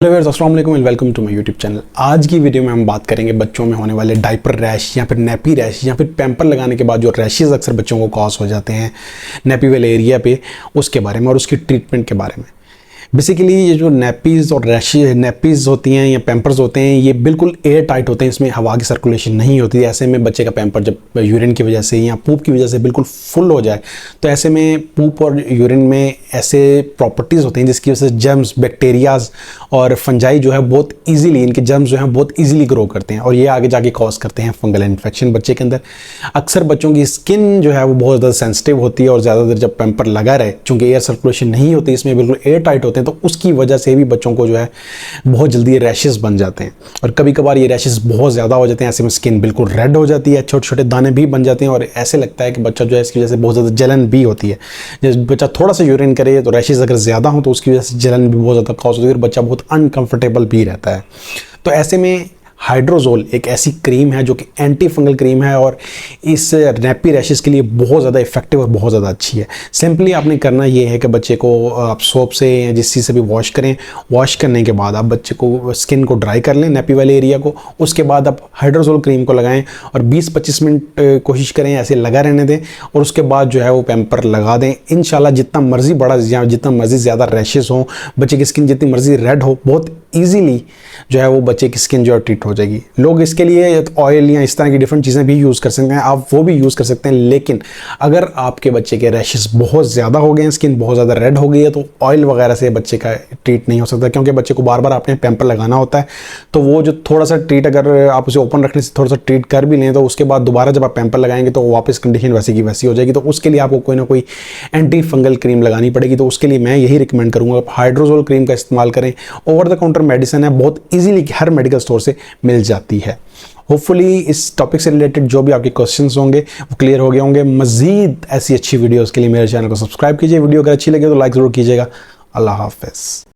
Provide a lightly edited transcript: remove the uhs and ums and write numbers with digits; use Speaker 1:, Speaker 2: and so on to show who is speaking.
Speaker 1: Hello viewers, अस्सलाम वालेकुम and welcome to my YouTube channel. आज की वीडियो में हम बात करेंगे बच्चों में होने वाले डायपर रैश या फिर नैपी रैश या फिर पैम्पर लगाने के बाद जो रैशेस अक्सर बच्चों को कॉज हो जाते हैं नैपी वाले एरिया पे, उसके बारे में और उसकी ट्रीटमेंट के बारे में। बेसिकली ये जो नैपीज़ और नैपीज़ होती हैं या पैम्पर्स होते हैं, ये बिल्कुल एयर टाइट होते हैं, इसमें हवा की सर्कुलेशन नहीं होती। ऐसे में बच्चे का पैम्पर जब यूरिन की वजह से या पूप की वजह से बिल्कुल फुल हो जाए, तो ऐसे में पूप और यूरिन में ऐसे प्रॉपर्टीज़ होती हैं जिसकी वजह से जर्म्स, बैक्टीरियाज और फंजाई जो है बहुत ईजिली, इनके जर्म्स जो हैं बहुत ईजिली ग्रो करते हैं और ये आगे जाके कॉज करते हैं फंगल इन्फेक्शन बच्चे के अंदर। अक्सर बच्चों की स्किन जो है वो बहुत ज़्यादा सेंसिटिव होती है और ज़्यादा देर जब पैम्पर लगा रहे, चूँकि एयर सर्कुलेशन नहीं होती, इसमें बिल्कुल एयर टाइट होते हैं, तो उसकी वजह से भी बच्चों को जो है बहुत जल्दी रैशेस बन जाते हैं और कभी कभार ये रैशेस बहुत ज़्यादा हो जाते हैं। ऐसे में स्किन बिल्कुल रेड हो जाती है, छोटे छोटे दाने भी बन जाते हैं और ऐसे लगता है कि बच्चा जो है इसकी वजह से बहुत ज़्यादा जलन भी होती है। जब बच्चा थोड़ा सा यूरिन करे तो रैशेस अगर ज़्यादा हो तो उसकी वजह से जलन भी बहुत ज़्यादा कॉज होती है और बच्चा बहुत अनकंफर्टेबल भी रहता है। तो ऐसे में हाइड्रोजोल एक ऐसी क्रीम है जो कि एंटी फंगल क्रीम है और इस नैपी रैशेस के लिए बहुत ज़्यादा इफेक्टिव और बहुत ज़्यादा अच्छी है। सिंपली आपने करना ये है कि बच्चे को आप सोप से या जिस चीज़ से भी वॉश करें, वॉश करने के बाद आप बच्चे को स्किन को ड्राई कर लें, नैपी वाले एरिया को। उसके बाद आप हाइड्रोजोल क्रीम को लगाएं और 20-25 मिनट कोशिश करें ऐसे लगा रहने दें और उसके बाद जो है वो पैम्पर लगा दें। इंशाल्लाह जितना मर्जी बड़ा या जितना मर्जी ज़्यादा रैशेस हो, बच्चे की स्किन जितनी मर्जी रेड हो, बहुत ईजीली जो है वो बच्चे की स्किन जो है ट्रीट हो जाएगी। लोग इसके लिए ऑयल या इस तरह की डिफरेंट चीज़ें भी यूज़ कर सकते हैं, आप वो भी यूज़ कर सकते हैं। लेकिन अगर आपके बच्चे के रैशेस बहुत ज़्यादा हो गए हैं, स्किन बहुत ज़्यादा रेड हो गई है, तो ऑयल वगैरह से बच्चे का ट्रीट नहीं हो सकता, क्योंकि बच्चे को बार बार आपने पैम्पर लगाना होता है। तो वो जो थोड़ा सा ट्रीट, अगर आप उसे ओपन रखने से थोड़ा सा ट्रीट कर भी लें, तो उसके बाद दोबारा जब आप पैम्पर लगाएंगे तो वापस कंडीशन वैसी की वैसी हो जाएगी। तो उसके लिए आपको कोई ना कोई एंटी फंगल क्रीम लगानी पड़ेगी। तो उसके लिए मैं यही रिकमेंड करूँगा, आप हाइड्रोजोल क्रीम का इस्तेमाल करें। ओवर द काउंटर मेडिसिन है, बहुत ईजिली हर मेडिकल स्टोर से मिल जाती है। होपफुली इस टॉपिक से रिलेटेड जो भी आपके क्वेश्चंस होंगे वो क्लियर हो गए होंगे। मज़ीद ऐसी अच्छी वीडियोस के लिए मेरे चैनल को सब्सक्राइब कीजिए। वीडियो अगर अच्छी लगे तो लाइक ज़रूर कीजिएगा। अल्लाह हाफ़िज़।